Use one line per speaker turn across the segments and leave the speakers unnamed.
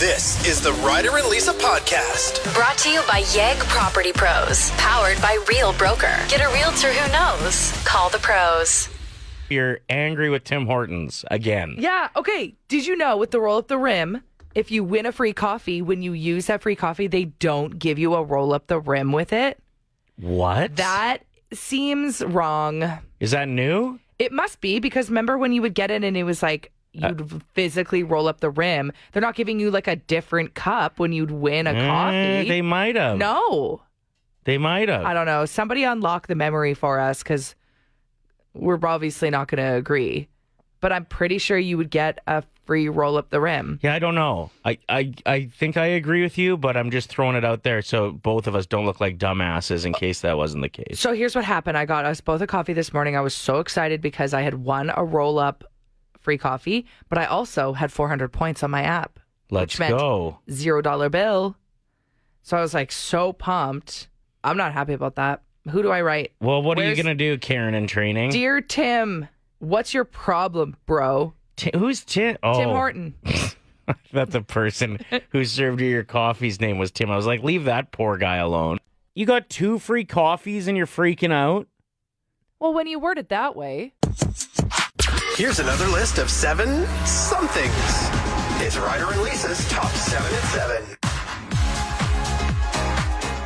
This is the Ryder and Lisa podcast.
Brought to you by Yegg Property Pros. Powered by Real Broker. Get a realtor who knows. Call the pros.
You're angry with Tim Hortons again.
Yeah, okay. Did you know with the roll up the rim, if you win a free coffee, when you use that free coffee, they don't give you a roll up the rim with it?
What?
That seems wrong.
Is that new?
It must be, because remember when you would get it and it was like you'd physically roll up the rim? They're not giving you like a different cup when you'd win a coffee.
They might have.
No.
They might have.
I don't know. Somebody unlock the memory for us, because we're obviously not going to agree. But I'm pretty sure you would get a free roll up the rim.
Yeah, I don't know. I think I agree with you, but I'm just throwing it out there so both of us don't look like dumbasses in case that wasn't the case.
So here's what happened. I got us both a coffee this morning. I was so excited because I had won a roll up free coffee, but I also had 400 points on my app.
Let's
which meant
go.
$0 bill. So I was like so pumped. I'm not happy about that. Who do I write?
Well, what are you going to do, Karen, in training?
Dear Tim, what's your problem, bro?
Who's Tim? Oh.
Tim Horton.
That the person who served you your coffee's name was Tim. I was like, leave that poor guy alone. You got 2 free coffees and you're freaking out?
Well, when you word it that way.
Here's another list of 7 somethings. It's Ryder and Lisa's top 7 at 7.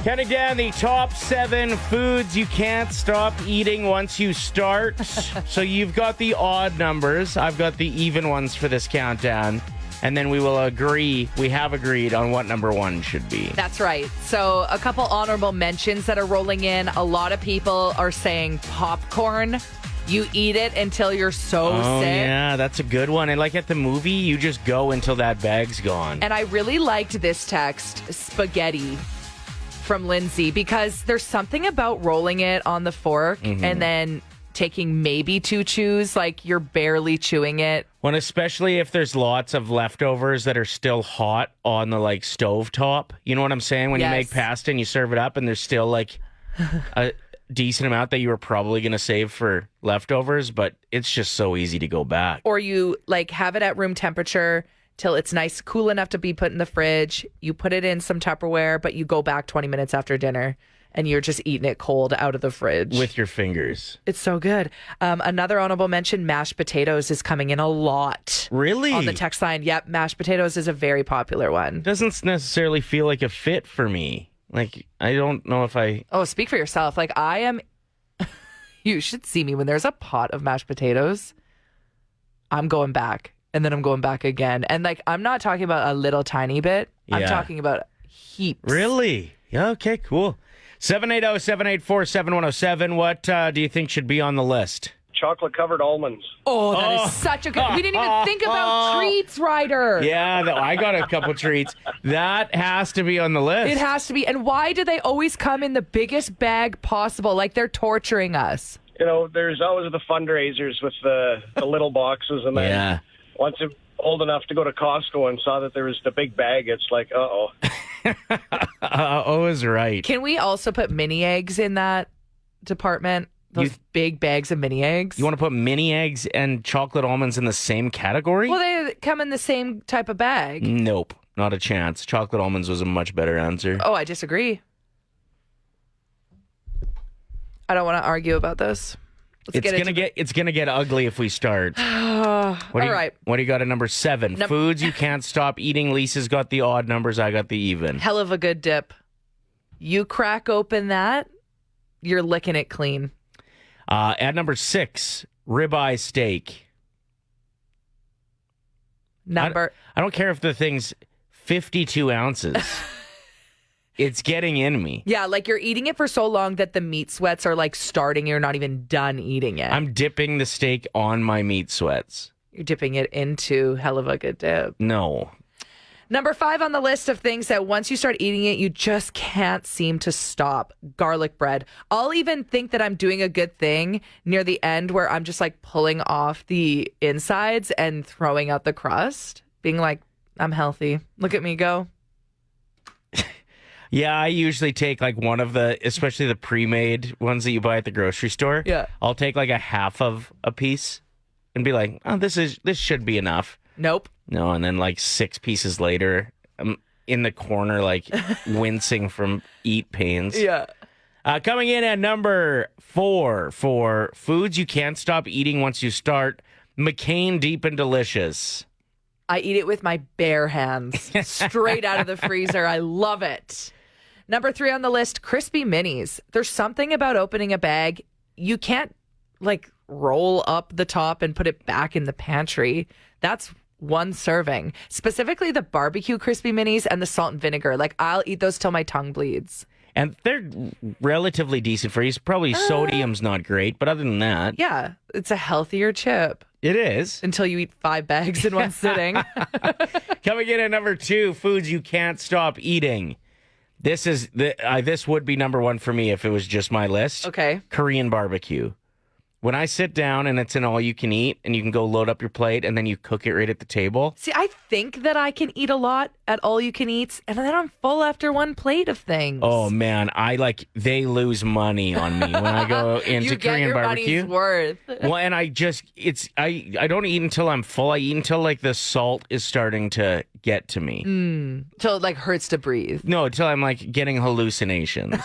Counting down the top 7 foods you can't stop eating once you start. So you've got the odd numbers. I've got the even ones for this countdown. And then we will agree. We have agreed on what number 1 should be.
That's right. So a couple honorable mentions that are rolling in. A lot of people are saying popcorn. You eat it until you're so sick.
Yeah, that's a good one. And like at the movie, you just go until that bag's gone.
And I really liked this text, spaghetti, from Lindsay, because there's something about rolling it on the fork and then taking maybe 2 chews, like you're barely chewing it.
Well, especially if there's lots of leftovers that are still hot on the like stove top. You know what I'm saying? When you make pasta and you serve it up and there's still like a decent amount that you were probably going to save for leftovers, but it's just so easy to go back.
Or you like have it at room temperature till it's nice, cool enough to be put in the fridge. You put it in some Tupperware, but you go back 20 minutes after dinner and you're just eating it cold out of the fridge.
With your fingers.
It's so good. Another honorable mention, mashed potatoes is coming in a lot.
Really?
On the text line. Yep, mashed potatoes is a very popular one.
Doesn't necessarily feel like a fit for me. Like, I don't know if I...
Oh, speak for yourself. Like, I am... You should see me when there's a pot of mashed potatoes. I'm going back. And then I'm going back again. And, like, I'm not talking about a little tiny bit.
Yeah.
I'm talking about heaps.
Really? Yeah, okay, cool. 780-784-7107. What do you think should be on the list?
Chocolate-covered almonds.
Oh, that is such a good... We didn't even think about treats, Ryder.
Yeah, I got a couple treats. That has to be on the list.
It has to be. And why do they always come in the biggest bag possible? Like they're torturing us.
You know, there's always the fundraisers with the little boxes. And then once I'm old enough to go to Costco and saw that there was the big bag, it's like, uh-oh.
Uh-oh is right.
Can we also put mini eggs in that department? Those big bags of mini eggs.
You want to put mini eggs and chocolate almonds in the same category?
Well, they come in the same type of bag.
Nope, not a chance. Chocolate almonds was a much better answer.
Oh, I disagree. I don't want to argue about this.
It's gonna get ugly if we start.
All right.
What do you got at number 7? Foods you can't stop eating. Lisa's got the odd numbers. I got the even.
Hell of a good dip. You crack open that, you're licking it clean.
At number 6, ribeye steak. I don't care if the thing's 52 ounces. It's getting in me.
Yeah, like you're eating it for so long that the meat sweats are like starting. You're not even done eating it.
I'm dipping the steak on my meat sweats.
You're dipping it into hell of a good dip.
No.
Number 5 on the list of things that once you start eating it, you just can't seem to stop. Garlic bread. I'll even think that I'm doing a good thing near the end where I'm just like pulling off the insides and throwing out the crust. Being like, I'm healthy. Look at me go.
Yeah, I usually take like one of the, especially the pre-made ones that you buy at the grocery store.
Yeah.
I'll take like a half of a piece and be like, oh, this should be enough.
Nope.
No, and then like 6 pieces later, I'm in the corner, like wincing from eat pains.
Yeah.
Coming in at number 4 for foods you can't stop eating once you start, McCain Deep and Delicious.
I eat it with my bare hands, straight out of the freezer. I love it. Number 3 on the list, crispy minis. There's something about opening a bag. You can't like roll up the top and put it back in the pantry. That's one serving. Specifically the barbecue crispy minis and the salt and vinegar. Like I'll eat those till my tongue bleeds.
And they're relatively decent for you. Probably sodium's not great, but other than that.
Yeah, it's a healthier chip.
It is.
Until you eat 5 bags in one sitting.
Coming in at number 2, foods you can't stop eating. This would be number 1 for me if it was just my list.
Okay.
Korean barbecue. When I sit down and it's an all you can eat and you can go load up your plate and then you cook it right at the table.
See, I think that I can eat a lot at all you can eats and then I'm full after one plate of things.
Oh man, they lose money on me when I go into
you get
Korean
your
barbecue.
Money's worth.
Well, and I don't eat until I'm full. I eat until like the salt is starting to get to me.
Till it like hurts to breathe.
No, until I'm like getting hallucinations.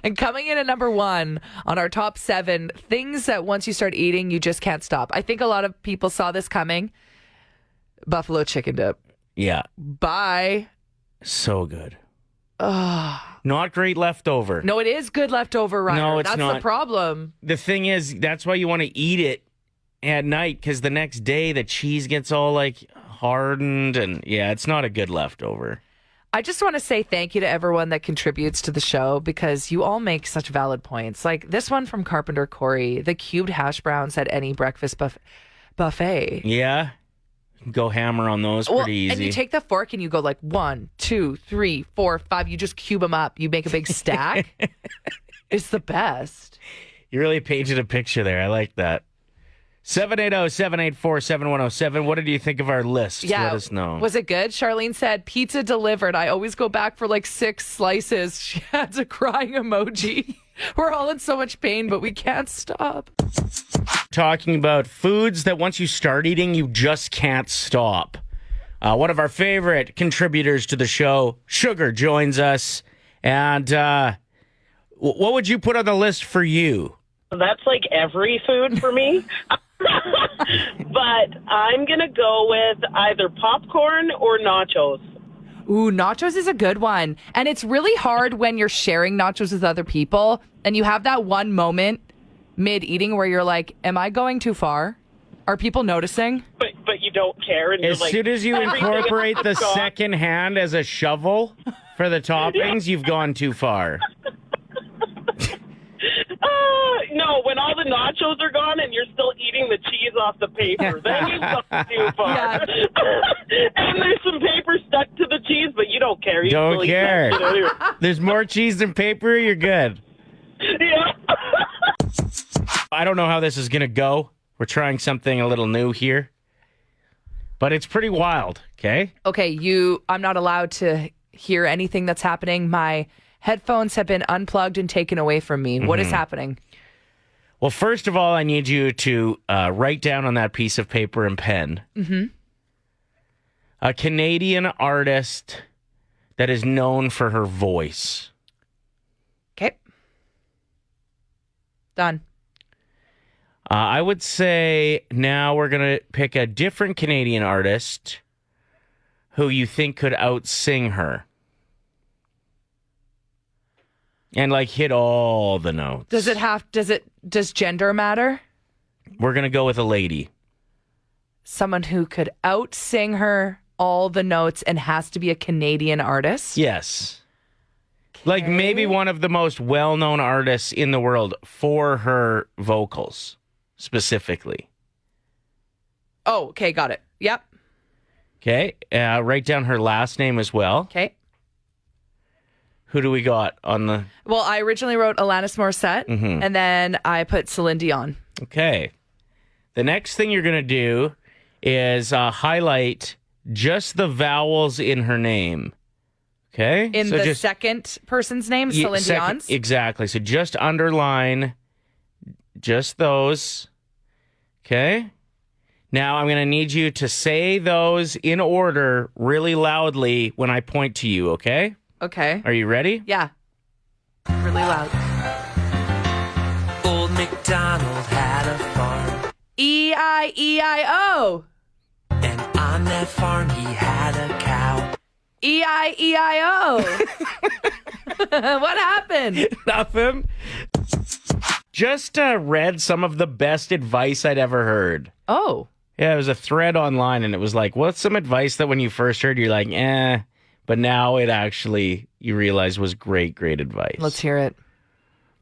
And coming in at number 1 on our top 7 things that once you start eating, you just can't stop. I think a lot of people saw this coming. Buffalo chicken dip.
Yeah.
Bye.
So good. Not great leftover.
No, it is good leftover, Ryder.
No, it's
That's
not.
the problem.
The thing is, that's why you want to eat it at night, because the next day the cheese gets all like hardened and yeah, it's not a good leftover.
I just want to say thank you to everyone that contributes to the show because you all make such valid points. Like this one from Carpenter Corey, the cubed hash browns at any breakfast buffet.
Yeah. Go hammer on those pretty easy.
And you take the fork and you go like 1, 2, 3, 4, 5. You just cube them up. You make a big stack. It's the best.
You really painted a picture there. I like that. 780-784-7107. What did you think of our list?
Yeah.
Let us know.
Was it good? Charlene said, pizza delivered. I always go back for like 6 slices. She adds a crying emoji. We're all in so much pain, but we can't stop.
Talking about foods that once you start eating, you just can't stop. One of our favorite contributors to the show, Sugar, joins us. And what would you put on the list for you?
That's like every food for me. But I'm going to go with either popcorn or nachos.
Ooh, nachos is a good one. And it's really hard when you're sharing nachos with other people and you have that one moment mid-eating where you're like, am I going too far? Are people noticing?
But you don't care. And
As
you're like,
soon as you incorporate the second hand as a shovel for the toppings, you've gone too far.
No, when all the nachos are gone and you're still eating the cheese off the paper, then you've gone too far.
Yeah.
And there's some paper stuck to the cheese, but you don't care. You
Don't
still eat
care.
that shit anyway.
There's more cheese than paper, you're good.
Yeah.
I don't know how this is going to go. We're trying something a little new here. But it's pretty wild, okay?
Okay, I'm not allowed to hear anything that's happening. My headphones have been unplugged and taken away from me. What is happening?
Well, first of all, I need you to write down on that piece of paper and pen a Canadian artist that is known for her voice.
Okay. Done.
I would say now we're going to pick a different Canadian artist who you think could out-sing her. And like hit all the notes.
Does gender matter?
We're going to go with a lady.
Someone who could out-sing her all the notes and has to be a Canadian artist?
Yes. Like maybe one of the most well-known artists in the world for her vocals, specifically.
Oh, okay, got it. Yep.
Okay, write down her last name as well.
Okay.
Who do we got on the...
Well, I originally wrote Alanis Morissette, and then I put Celine Dion.
Okay. The next thing you're going to do is highlight just the vowels in her name. Okay?
In the second person's name, Celine Dion's?
Exactly. So just underline just those. Okay? Now I'm going to need you to say those in order really loudly when I point to you, okay?
Okay.
Are you ready?
Yeah. Really loud.
Old MacDonald had a farm,
E-I-E-I-O.
and on that farm he had a cow.
E-I-E-I-O. What happened?
Nothing. Just read some of the best advice I'd ever heard.
Oh.
Yeah, it was a thread online, and it was like, what's some advice that when you first heard, you're like, eh, but now it actually, you realize was great advice.
Let's hear it.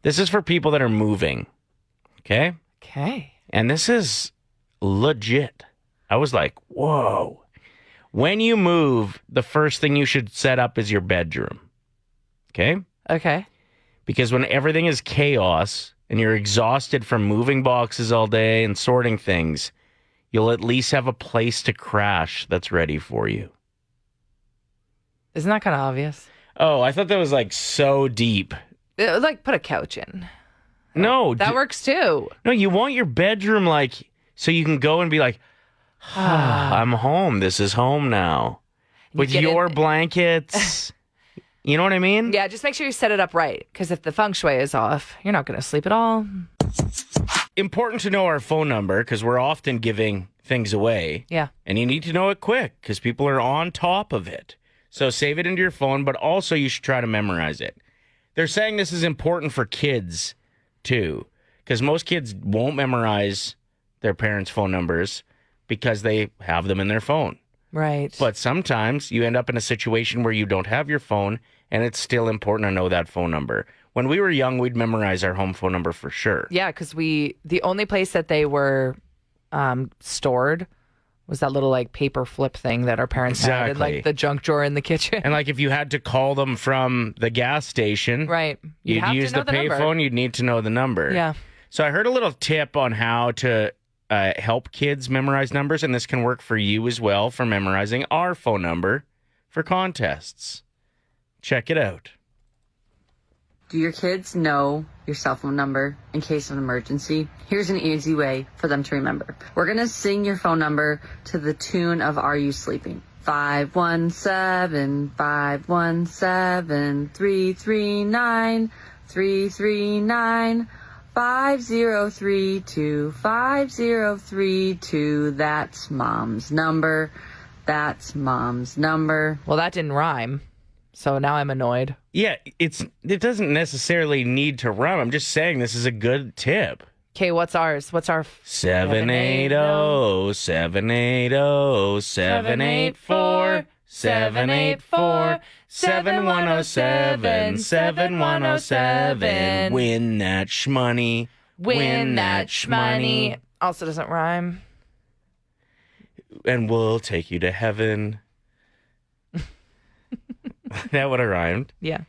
This is for people that are moving, okay?
Okay.
And this is legit. I was like, whoa. When you move, the first thing you should set up is your bedroom, okay?
Okay.
Because when everything is chaos and you're exhausted from moving boxes all day and sorting things, you'll at least have a place to crash that's ready for you.
Isn't that kind of obvious?
Oh, I thought that was like so deep.
Like put a couch in.
No.
That works too.
No, you want your bedroom like so you can go and be like, I'm home. This is home now. With
get
your
in-
blankets. You know what I mean?
Yeah, just make sure you set it up right. Because if the feng shui is off, you're not going to sleep at all.
Important to know our phone number because we're often giving things away.
Yeah.
And you need to know it quick because people are on top of it. So save it into your phone, but also you should try to memorize it. They're saying this is important for kids too, because most kids won't memorize their parents' phone numbers because they have them in their phone.
Right.
But sometimes you end up in a situation where you don't have your phone and it's still important to know that phone number. When we were young, we'd memorize our home phone number for sure.
Yeah, because the only place that they were stored was that little like paper flip thing that our parents had in
Exactly.
like the junk drawer in the kitchen.
And like if you had to call them from the gas station,
Right.
you'd
have to
use
know
the
number.
payphone, you'd need to know the number.
Yeah.
So I heard a little tip on how to help kids memorize numbers, and this can work for you as well for memorizing our phone number for contests. Check it out.
Do your kids know your cell phone number in case of an emergency? Here's an easy way for them to remember. We're going to sing your phone number to the tune of Are You Sleeping? 517 517 339 339 5032 5032. That's mom's number. That's mom's number.
Well, that didn't rhyme. So now I'm annoyed.
Yeah, it doesn't necessarily need to rhyme. I'm just saying this is a good tip.
Okay, what's ours? What's our
780 780 784 784 7107 7107. Win that shmoney.
Win that shmoney. Also doesn't rhyme.
And we'll take you to heaven. That would have rhymed.
Yeah.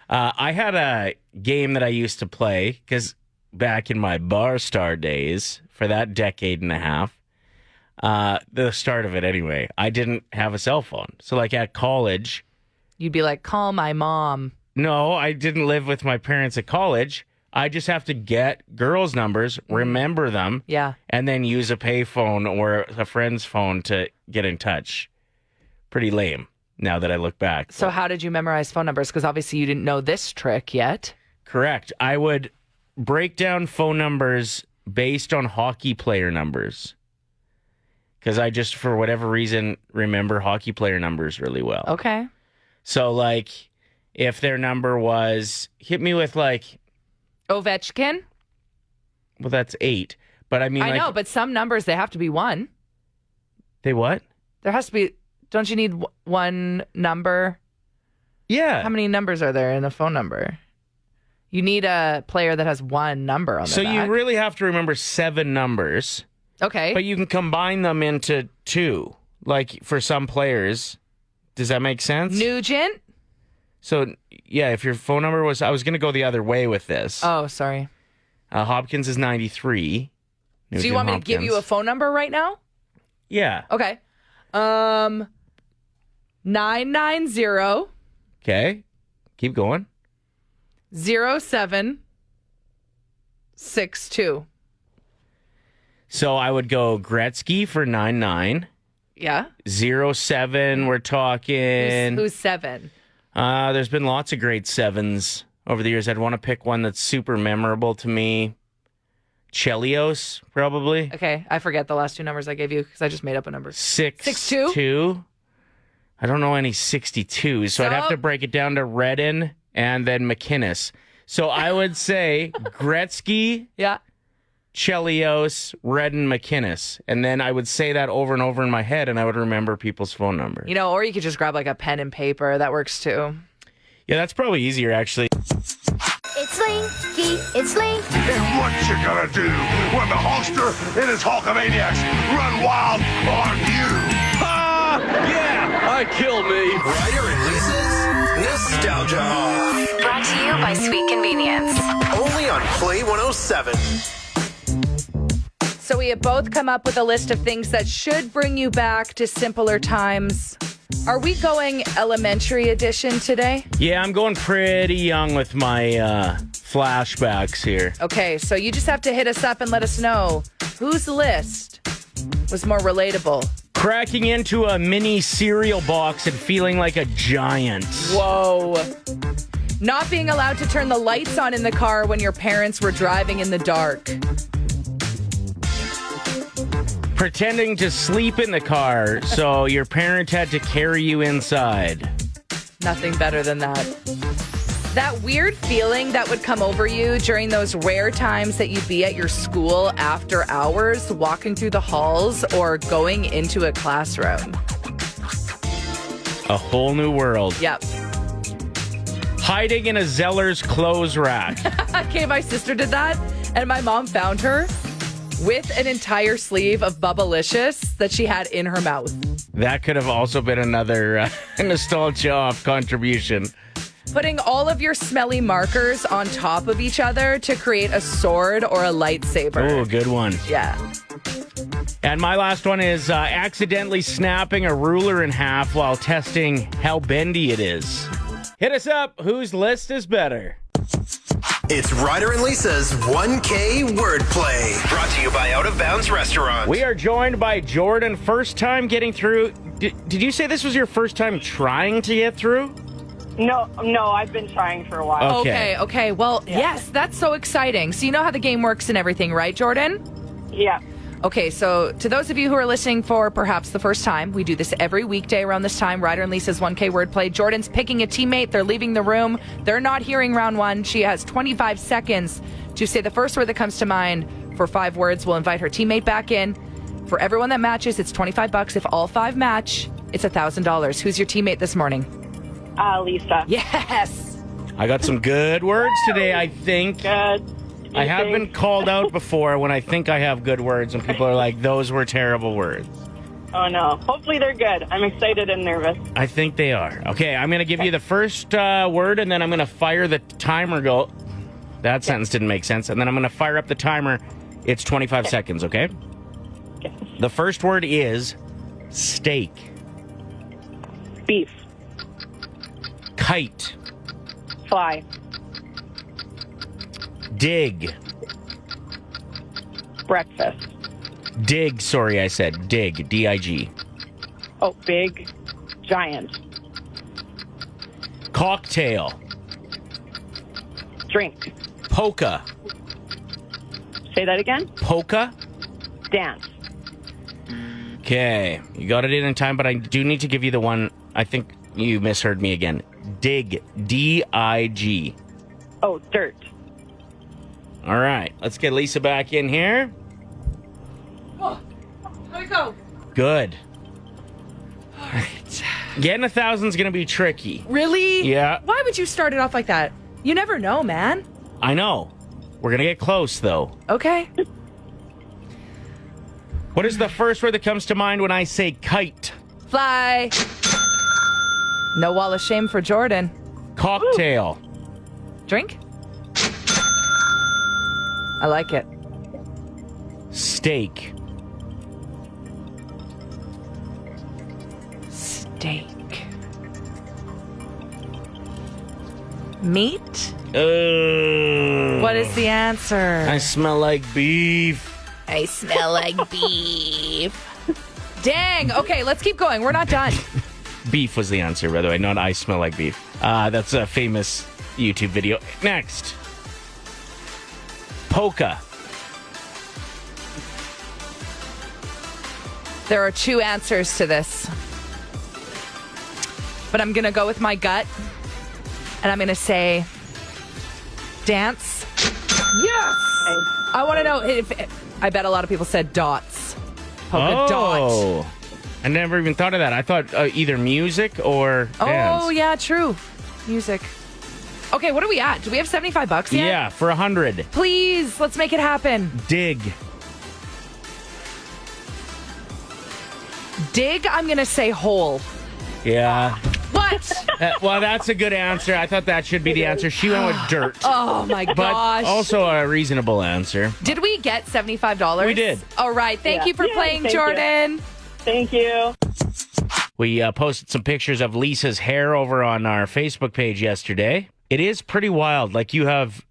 I had a game that I used to play because back in my bar star days, for that decade and a half, the start of it anyway, I didn't have a cell phone. So like at college.
You'd be like, call my mom.
No, I didn't live with my parents at college. I just have to get girls' numbers, remember them,
Yeah.
and then use a payphone or a friend's phone to get in touch. Pretty lame now that I look back.
So how did you memorize phone numbers? Because obviously you didn't know this trick yet.
Correct. I would break down phone numbers based on hockey player numbers. Because I just, for whatever reason, remember hockey player numbers really well.
Okay.
So, like, if their number was, hit me with, like,
Ovechkin?
well, that's 8. But I mean,
I
like,
know, but some numbers, they have to be one.
they what?
There has to be, don't you need one number?
Yeah.
How many numbers are there in a phone number? You need a player that has one number on the
So
back.
you really have to remember 7 numbers,
Okay.
but you can combine them into 2. Like, for some players. Does that make sense?
Nugent?
So, yeah, if your phone number was, I was going to go the other way with this.
Oh, sorry.
Hopkins is 93.
So you want me to give you a phone number right now?
Yeah.
Okay. 990
Okay. Keep going.
0762.
So I would go Gretzky for 9-9.
Yeah.
0-7, we're talking.
Who's 7?
There's been lots of great 7s over the years. I'd want to pick one that's super memorable to me. Chelios, probably.
Okay, I forget the last 2 numbers I gave you because I just made up a number.
6-2. I don't know any 62s, so I'd have to break it down to Redden and then McInnes. So I would say Gretzky,
Yeah.
Chelios, Redden, McInnes. And then I would say that over and over in my head, and I would remember people's phone numbers.
You know, or you could just grab like a pen and paper. That works too.
Yeah, that's probably easier, actually.
It's Linky, it's Linky.
And what you gonna do when the Hulkster and his Hulkamaniacs run wild on you?
Yeah, kill me. Ryder and Lisa's Nostalgia Off.
Brought to you by Sweet Convenience.
Only on Play 107.
So we have both come up with a list of things that should bring you back to simpler times. Are we going elementary edition today?
Yeah, I'm going pretty young with my flashbacks here.
Okay, so you just have to hit us up and let us know whose list was more relatable.
Cracking into a mini cereal box and feeling like a giant.
Whoa. Not being allowed to turn the lights on in the car when your parents were driving in the dark.
Pretending to sleep in the car so your parent had to carry you inside.
Nothing better than that. That weird feeling that would come over you during those rare times that you'd be at your school after hours, walking through the halls or going into a classroom.
A whole new world.
Yep.
Hiding in a Zeller's clothes rack.
Okay, my sister did that, and my mom found her with an entire sleeve of Bubblicious that she had in her mouth.
That could have also been another nostalgia off contribution.
Putting all of your smelly markers on top of each other to create a sword or a lightsaber.
Oh, good one.
Yeah.
And my last one is accidentally snapping a ruler in half while testing how bendy it is. Hit us up. Whose list is better?
It's Ryder and Lisa's 1K Wordplay. Brought to you by Out of Bounds Restaurant.
We are joined by Jordan. First time getting through. Did you say this was your first time trying to get through?
No, I've been trying for a while.
Okay. Well, yes, that's so exciting. So you know how the game works and everything, right, Jordan?
Yeah.
Okay, so to those of you who are listening for perhaps the first time, we do this every weekday around this time. Ryder and Lisa's 1K Wordplay. Jordan's picking a teammate. They're leaving the room. They're not hearing round one. She has 25 seconds to say the first word that comes to mind. For 5 words, we'll invite her teammate back in. For everyone that matches, it's $25. If all 5 match, it's $1,000. Who's your teammate this morning?
Lisa.
Yes.
I got some good words today, I think.
Good.
I have been called out before when I think I have good words and people are like, those were terrible words.
Oh, no. Hopefully they're good. I'm excited and nervous.
I think they are. Okay, I'm going to give you the first word and then I'm going to fire the timer. Go. That sentence didn't make sense. And then I'm going to fire up the timer. It's 25 seconds, okay?
Okay.
The first word is steak.
Beef.
Kite.
Fly.
Dig.
Breakfast.
Dig, sorry, I said dig. D-I-G.
Oh, big. Giant.
Cocktail.
Drink.
Polka.
Say that again.
Polka.
Dance.
Okay, you got it in time, but I do need to give you the one. I think you misheard me again. Dig. D-I-G.
Oh, dirt.
All right, let's get Lisa back in here.
Oh, how'd it go?
Good.
All right.
Getting 1,000 is going to be tricky.
Really?
Yeah.
Why would you start it off like that? You never know, man.
I know. We're going to get close, though.
Okay.
What is the first word that comes to mind when I say kite?
Fly. No wall of shame for Jordan.
Cocktail.
Drink? I like it.
Steak.
Steak. Meat? What is the answer?
I smell like beef.
I smell like beef. Dang. Okay, let's keep going. We're not done.
Beef was the answer, by the way, not I smell like beef. That's a famous YouTube video. Next. Polka.
There are two answers to this. But I'm going to go with my gut. And I'm going to say dance. Yes! I want to know if I bet a lot of people said dots. Polka dot.
I never even thought of that. I thought either music or dance.
Oh, yeah, true. Music. Okay, what are we at? Do we have $75 yet?
Yeah, for 100.
Please, let's make it happen.
Dig.
Dig, I'm going to say hole.
Yeah.
What?
Well, that's a good answer. I thought that should be the answer. She went with dirt.
Oh, my
But
gosh.
also a reasonable answer.
Did we get $75?
We did.
All right. Thank you for playing,
thank
Jordan.
Thank you.
We posted some pictures of Lisa's hair over on our Facebook page yesterday. It is pretty wild. Like, you have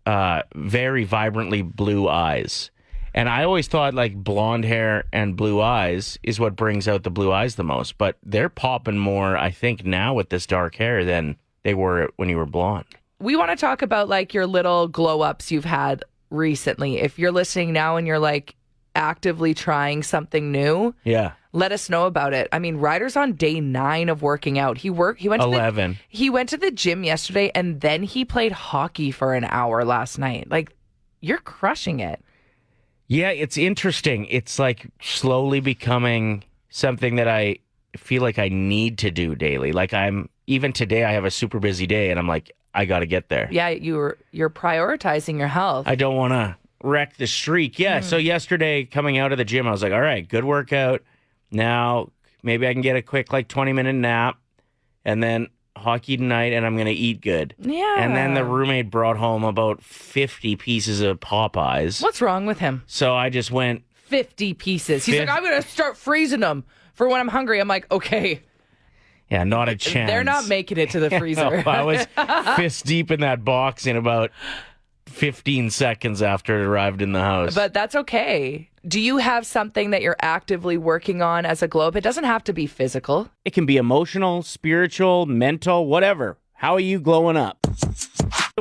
very vibrantly blue eyes. And I always thought, like, blonde hair and blue eyes is what brings out the blue eyes the most. But they're popping more, I think, now with this dark hair than they were when you were blonde.
We want to talk about, like, your little glow-ups you've had recently. If you're listening now and you're, like, actively trying something new,
Yeah.
let us know about it. I mean, Ryder's on day 9 of working out. He went to
11.
He went to the gym yesterday, and then he played hockey for an hour last night. Like, you're crushing it.
Yeah, it's interesting. It's like slowly becoming something that I feel like I need to do daily. Like, even today I have a super busy day and I'm like, I got to get there.
Yeah, you're prioritizing your health.
I don't want to wreck the streak. Yeah, so yesterday coming out of the gym, I was like, all right, good workout. Now maybe I can get a quick 20-minute nap and then hockey tonight, and I'm going to eat good.
Yeah.
And then the roommate brought home about 50 pieces of Popeyes.
What's wrong with him?
So I just went
50 pieces. He's like, I'm going to start freezing them for when I'm hungry. I'm like, okay.
Yeah, not a chance.
They're not making it to the freezer.
I was fist deep in that box in about 15 seconds after it arrived in the house.
But that's okay. Do you have something that you're actively working on as a globe? It doesn't have to be physical.
It can be emotional, spiritual, mental, whatever. How are you glowing up?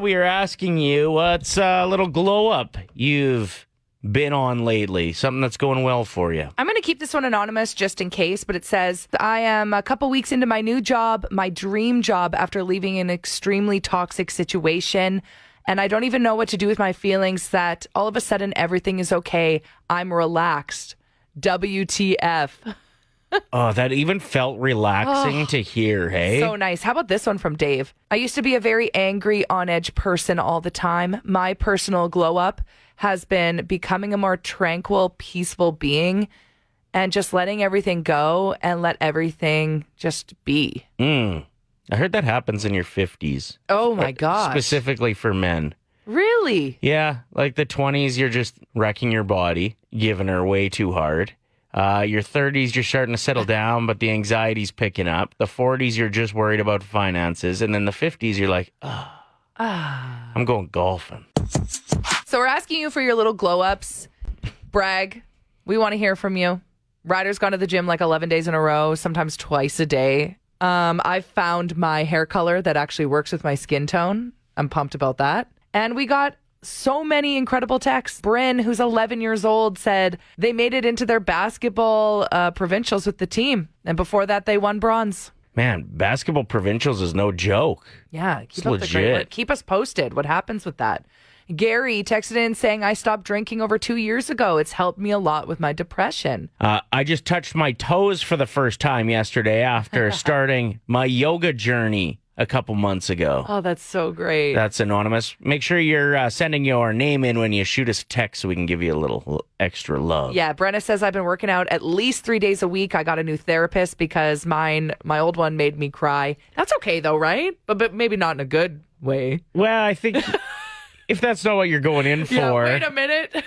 We are asking you, what's a little glow up you've been on lately? Something that's going well for you.
I'm going to keep this one anonymous just in case, but it says, I am a couple weeks into my new job, my dream job after leaving an extremely toxic situation. And I don't even know what to do with my feelings that all of a sudden everything is okay. I'm relaxed. WTF.
Oh, that even felt relaxing to hear, hey?
So nice. How about this one from Dave? I used to be a very angry, on-edge person all the time. My personal glow-up has been becoming a more tranquil, peaceful being and just letting everything go and let everything just be.
I heard that happens in your 50s.
Oh, my gosh.
Specifically for men.
Really?
Yeah, like the 20s, you're just wrecking your body, giving her way too hard. Your 30s, you're starting to settle down, but the anxiety's picking up. The 40s, you're just worried about finances. And then the 50s, you're like, I'm going golfing.
So we're asking you for your little glow-ups. Brag. We want to hear from you. Ryder's gone to the gym 11 days in a row, sometimes twice a day. I've found my hair color that actually works with my skin tone. I'm pumped about that. And we got so many incredible texts. Bryn, who's 11 years old, said they made it into their basketball provincials with the team. And before that, they won bronze.
Man, basketball provincials is no joke.
Yeah, keep
It's
up the great
legit.
work. Keep us posted. What happens with that? Gary texted in saying, I stopped drinking over 2 years ago. It's helped me a lot with my depression.
I just touched my toes for the first time yesterday after starting my yoga journey a couple months ago.
Oh, that's so great.
That's anonymous. Make sure you're sending your name in when you shoot us a text so we can give you a little extra love.
Yeah, Brenna says I've been working out at least 3 days a week. I got a new therapist because my old one made me cry. That's okay though, right? But maybe not in a good way.
Well, I think if that's not what you're going in for.
Yeah, wait a minute.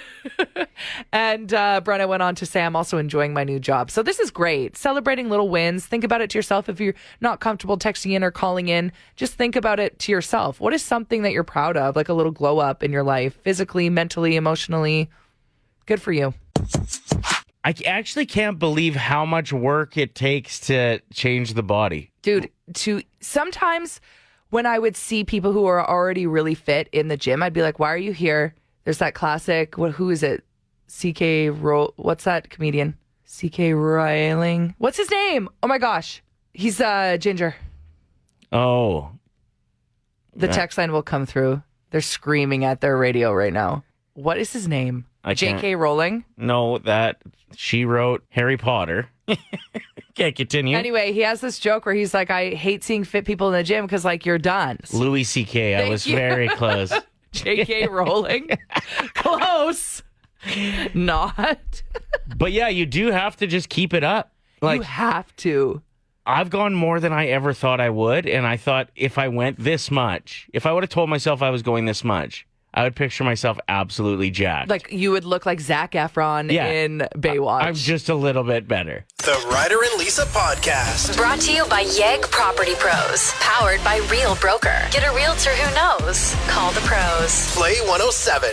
And Brenna went on to say, I'm also enjoying my new job. So this is great. Celebrating little wins. Think about it to yourself. If you're not comfortable texting in or calling in, just think about it to yourself. What is something that you're proud of, like a little glow up in your life, physically, mentally, emotionally? Good for you.
I actually can't believe how much work it takes to change the body.
Dude, sometimes when I would see people who are already really fit in the gym, I'd be like, why are you here? There's that classic, who is it? What's that comedian? CK Riling. What's his name? Oh my gosh. He's Ginger.
Oh.
The text line will come through. They're screaming at their radio right now. What is his name? J.K. Rowling?
No, she wrote Harry Potter. Can't continue.
Anyway, he has this joke where he's like, I hate seeing fit people in the gym because, like, you're done.
Louis C.K. I was very close.
J.K. Rowling? Close. Not.
But yeah, you do have to just keep it up. Like,
you have to.
I've gone more than I ever thought I would. And I thought if I went this much, if I would have told myself I was going this much, I would picture myself absolutely jacked.
Like you would look like Zac Efron in Baywatch.
I'm just a little bit better.
The Ryder and Lisa Podcast.
Brought to you by Yegg Property Pros. Powered by Real Broker. Get a realtor who knows. Call the pros.
Play 107.